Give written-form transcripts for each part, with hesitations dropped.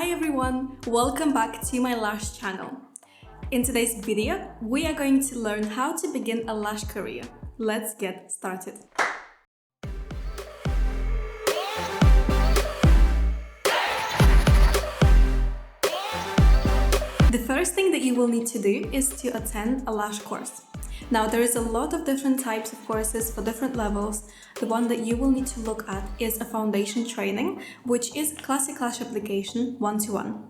Hi everyone, welcome back to my lash channel. In today's video, we are going to learn how to begin a lash career. Let's get started. The first thing that you will need to do is to attend a lash course. Now, there is a lot of different types of courses for different levels. The one that you will need to look at is a foundation training, which is classic lash application 1-to-1.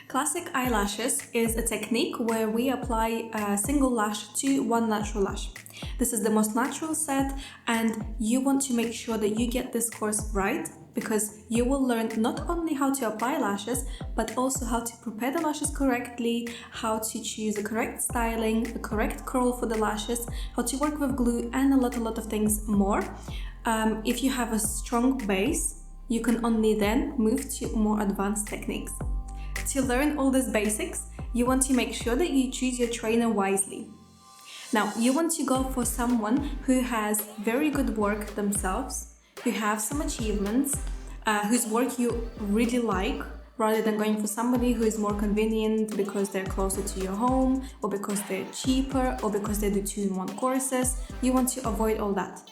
Classic eyelashes is a technique where we apply a single lash to one natural lash. This is the most natural set, and you want to make sure that you get this course right, because you will learn not only how to apply lashes, but also how to prepare the lashes correctly, how to choose the correct styling, the correct curl for the lashes, how to work with glue, and a lot of things more. If you have a strong base, you can only then move to more advanced techniques. To learn all these basics, you want to make sure that you choose your trainer wisely. Now, you want to go for someone who has very good work themselves, who have some achievements, whose work you really like, rather than going for somebody who is more convenient because they're closer to your home, or because they're cheaper, or because they do 2-in-1 courses. You want to avoid all that.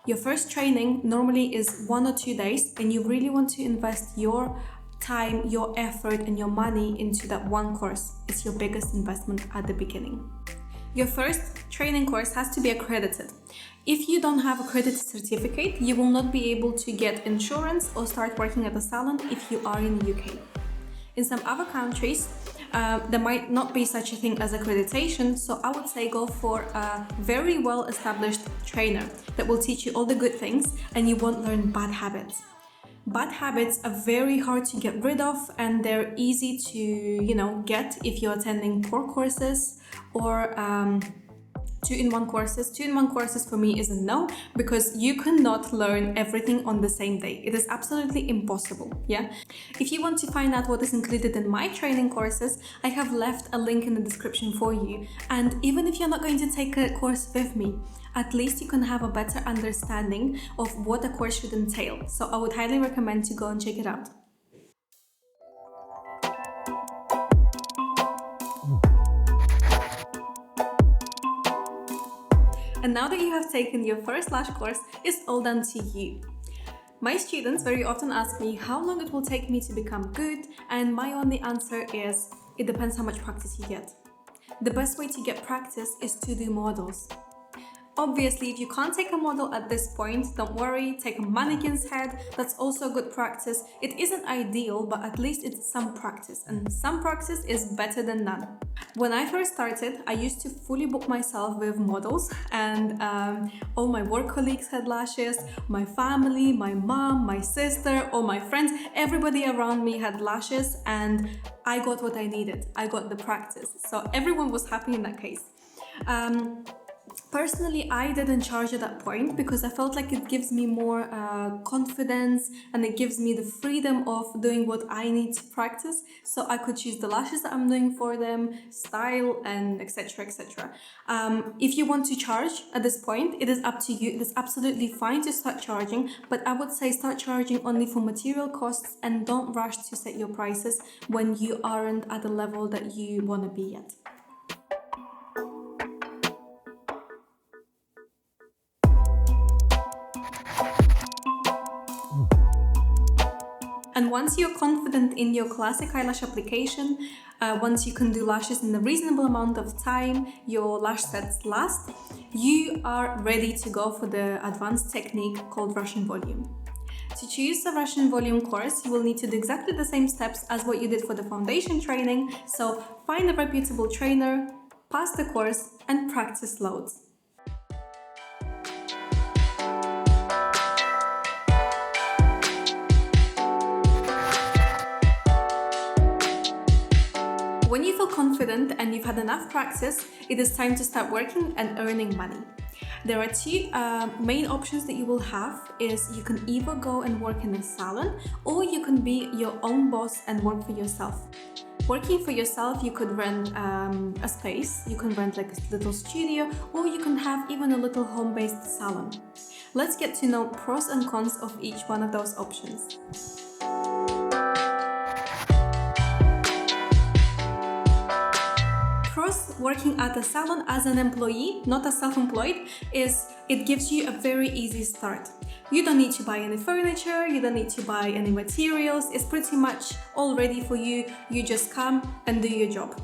Your first training normally is 1 or 2 days, and you really want to invest your time, your effort, and your money into that one course. It's your biggest investment at the beginning. Your first training course has to be accredited. If you don't have a accredited certificate, you will not be able to get insurance or start working at a salon if you are in the UK. In some other countries, there might not be such a thing as accreditation, so I would say go for a very well-established trainer that will teach you all the good things, and you won't learn bad habits. Bad habits are very hard to get rid of, and they're easy to, get if you're attending poor courses or 2-in-1 courses. 2-in-1 courses for me is a no, because you cannot learn everything on the same day. It is absolutely impossible, yeah? If you want to find out what is included in my training courses, I have left a link in the description for you. And even if you're not going to take a course with me, at least you can have a better understanding of what a course should entail. So I would highly recommend to go and check it out. And now that you have taken your first lash course, it's all down to you. My students very often ask me how long it will take me to become good, and my only answer is, it depends how much practice you get. The best way to get practice is to do models. Obviously, if you can't take a model at this point, don't worry, take a mannequin's head. That's also good practice. It isn't ideal, but at least it's some practice, and some practice is better than none. When I first started, I used to fully book myself with models, and all my work colleagues had lashes, my family, my mom, my sister, all my friends, everybody around me had lashes, and I got what I needed. I got the practice. So everyone was happy in that case. Personally, I didn't charge at that point because I felt like it gives me more confidence, and it gives me the freedom of doing what I need to practice, so I could choose the lashes that I'm doing for them, style, and etc. If you want to charge at this point, it is up to you. It is absolutely fine to start charging, but I would say start charging only for material costs, and don't rush to set your prices when you aren't at the level that you want to be at. And once you're confident in your classic eyelash application, once you can do lashes in a reasonable amount of time, your lash sets last, you are ready to go for the advanced technique called Russian volume. To choose a Russian volume course, you will need to do exactly the same steps as what you did for the foundation training. So find a reputable trainer, pass the course, and practice loads. When you feel confident and you've had enough practice, it is time to start working and earning money. There are two main options that you will have. Is you can either go and work in a salon, or you can be your own boss and work for yourself. Working for yourself, you could rent a space, you can rent like a little studio, or you can have even a little home-based salon. Let's get to know pros and cons of each one of those options. working at a salon as an employee, not as self-employed, is it gives you a very easy start. You don't need to buy any furniture, you don't need to buy any materials, it's pretty much all ready for you. You just come and do your job.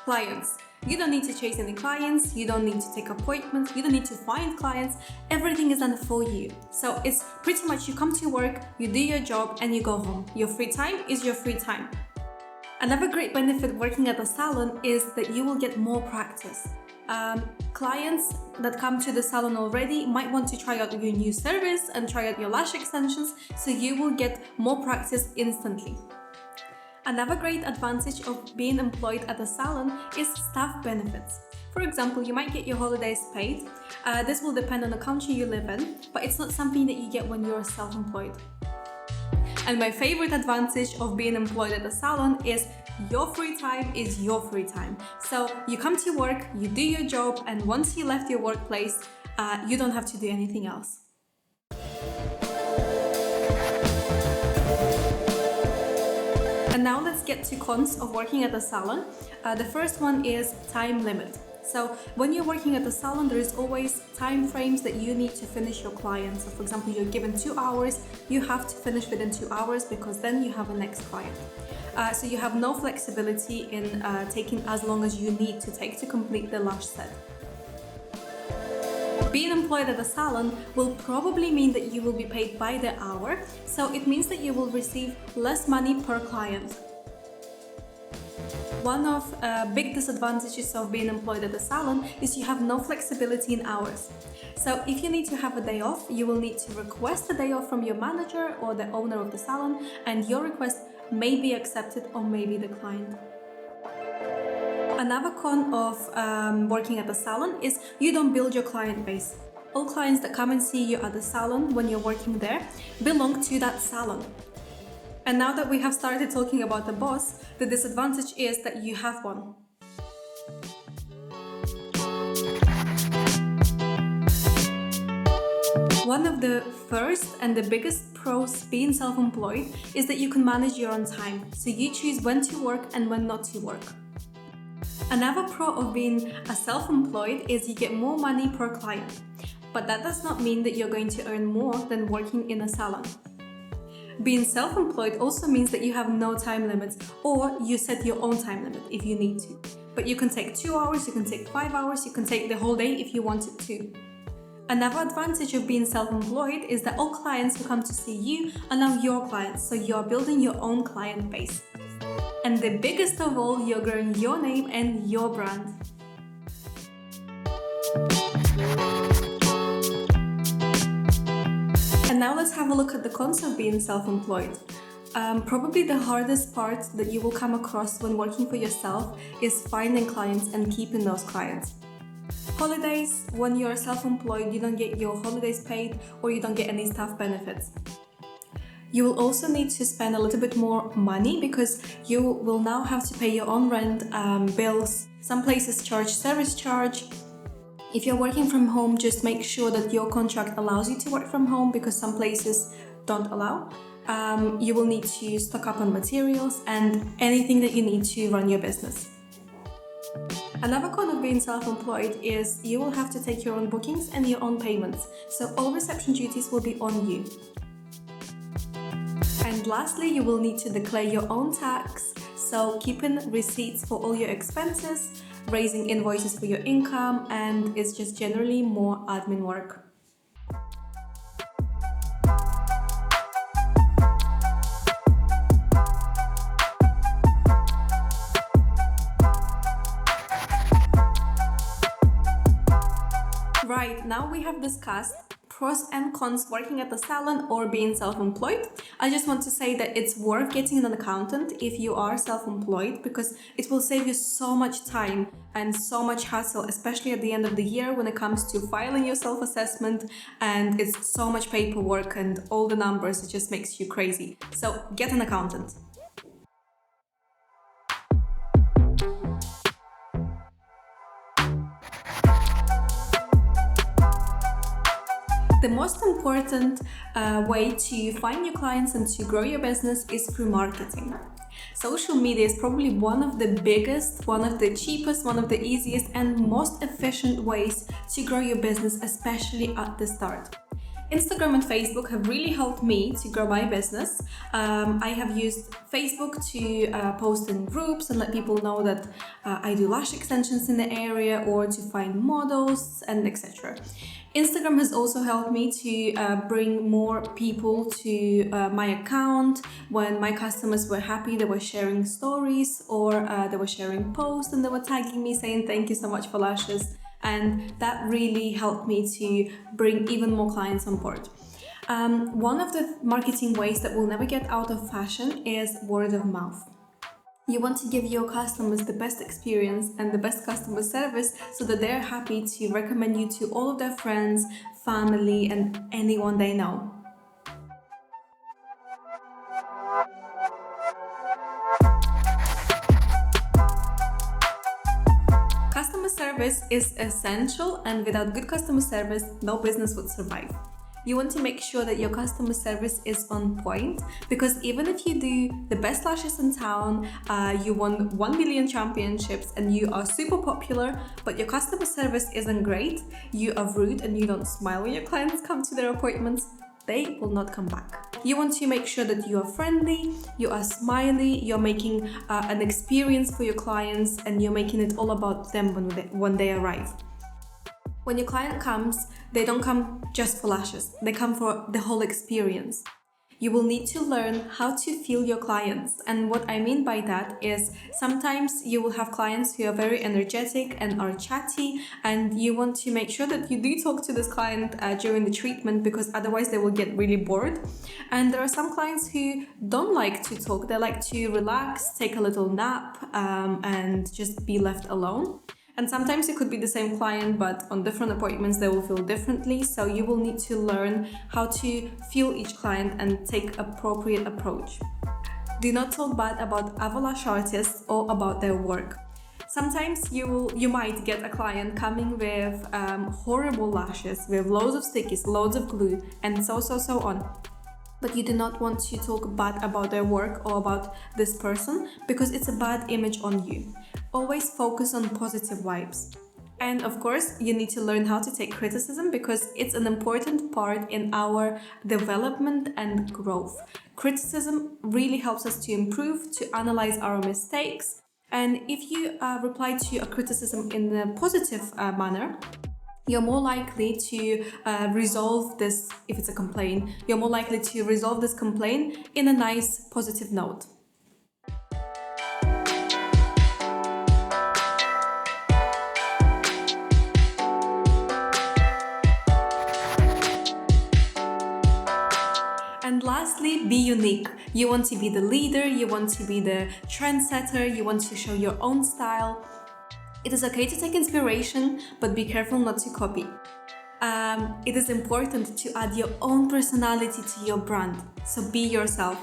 Clients. You don't need to chase any clients, you don't need to take appointments, you don't need to find clients, everything is done for you. So it's pretty much you come to work, you do your job and you go home. Your free time is your free time. Another great benefit working at a salon is that you will get more practice. Clients that come to the salon already might want to try out your new service and try out your lash extensions, so you will get more practice instantly. Another great advantage of being employed at a salon is staff benefits. For example, you might get your holidays paid. This will depend on the country you live in, but it's not something that you get when you're self-employed. And my favorite advantage of being employed at a salon is your free time is your free time. So you come to work, you do your job, and once you left your workplace, you don't have to do anything else. And now let's get to cons of working at a salon. The first one is time limit. So when you're working at the salon, there is always time frames that you need to finish your clients. So for example, you're given 2 hours, you have to finish within 2 hours because then you have a next client. So you have no flexibility in taking as long as you need to take to complete the lash set. Being employed at a salon will probably mean that you will be paid by the hour, so it means that you will receive less money per client. One of big disadvantages of being employed at a salon is you have no flexibility in hours. So if you need to have a day off, you will need to request a day off from your manager or the owner of the salon, and your request may be accepted or may be declined. Another con of working at the salon is you don't build your client base. All clients that come and see you at the salon when you're working there belong to that salon. And now that we have started talking about the boss, the disadvantage is that you have one. One of the first and the biggest pros being self-employed is that you can manage your own time. So you choose when to work and when not to work. Another pro of being a self-employed is you get more money per client, but that does not mean that you're going to earn more than working in a salon. Being self-employed also means that you have no time limits, or you set your own time limit if you need to. But you can take 2 hours, you can take 5 hours, you can take the whole day if you wanted to. Another advantage of being self-employed is that all clients who come to see you are now your clients, so you're building your own client base. And the biggest of all, you're growing your name and your brand. And now let's have a look at the cons of being self-employed. Probably the hardest part that you will come across when working for yourself is finding clients and keeping those clients. Holidays, when you're self-employed, you don't get your holidays paid or you don't get any staff benefits. You will also need to spend a little bit more money because you will now have to pay your own rent, bills. Some places charge service charge. If you're working from home, just make sure that your contract allows you to work from home because some places don't allow. You will need to stock up on materials and anything that you need to run your business. Another con of being self-employed is you will have to take your own bookings and your own payments, so all reception duties will be on you. And lastly, you will need to declare your own tax, so keeping receipts for all your expenses, raising invoices for your income, and it's just generally more admin work. Right, now we have discussed pros and cons working at the salon or being self-employed. I just want to say that it's worth getting an accountant if you are self-employed because it will save you so much time and so much hassle, especially at the end of the year when it comes to filing your self-assessment, and it's so much paperwork and all the numbers, it just makes you crazy. So get an accountant. The most important way to find your clients and to grow your business is through marketing. Social media is probably one of the biggest, one of the cheapest, one of the easiest and most efficient ways to grow your business, especially at the start. Instagram and Facebook have really helped me to grow my business. I have used Facebook to post in groups and let people know that I do lash extensions in the area, or to find models and etc. Instagram has also helped me to bring more people to my account. When my customers were happy, they were sharing stories, or they were sharing posts and they were tagging me saying thank you so much for lashes. And that really helped me to bring even more clients on board. One of the marketing ways that will never get out of fashion is word of mouth. You want to give your customers the best experience and the best customer service so that they're happy to recommend you to all of their friends, family, and anyone they know. Customer service is essential, and without good customer service, no business would survive. You want to make sure that your customer service is on point, because even if you do the best lashes in town, you won 1 million championships and you are super popular, but your customer service isn't great, you are rude and you don't smile when your clients come to their appointments, they will not come back. You want to make sure that you are friendly, you are smiley, you're making an experience for your clients, and you're making it all about them when they arrive. When your client comes, they don't come just for lashes, they come for the whole experience. You will need to learn how to feel your clients, and what I mean by that is sometimes you will have clients who are very energetic and are chatty, and you want to make sure that you do talk to this client during the treatment, because otherwise they will get really bored. And there are some clients who don't like to talk, they like to relax, take a little nap, and just be left alone. And sometimes it could be the same client, but on different appointments they will feel differently. So you will need to learn how to feel each client and take appropriate approach. Do not talk bad about other lash artists or about their work. Sometimes you might get a client coming with horrible lashes, with loads of stickies, loads of glue, and so on. But you do not want to talk bad about their work or about this person, because it's a bad image on you. Always focus on positive vibes. And of course, you need to learn how to take criticism, because it's an important part in our development and growth. Criticism really helps us to improve, to analyze our mistakes. And if you reply to a criticism in a positive manner, you're more likely to resolve this. If it's a complaint, you're more likely to resolve this complaint in a nice, positive note. And lastly, be unique. You want to be the leader, you want to be the trendsetter, you want to show your own style. It is okay to take inspiration, but be careful not to copy. It is important to add your own personality to your brand, so be yourself.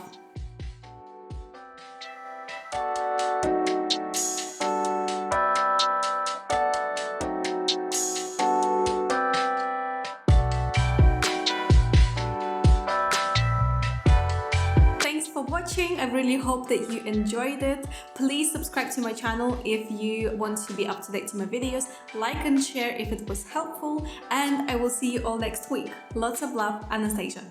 Thanks for watching. I really hope that you enjoyed it. Please subscribe to my channel if you want to be up to date to my videos. Like and share if it was helpful, and I will see you all next week. Lots of love, Anastasia.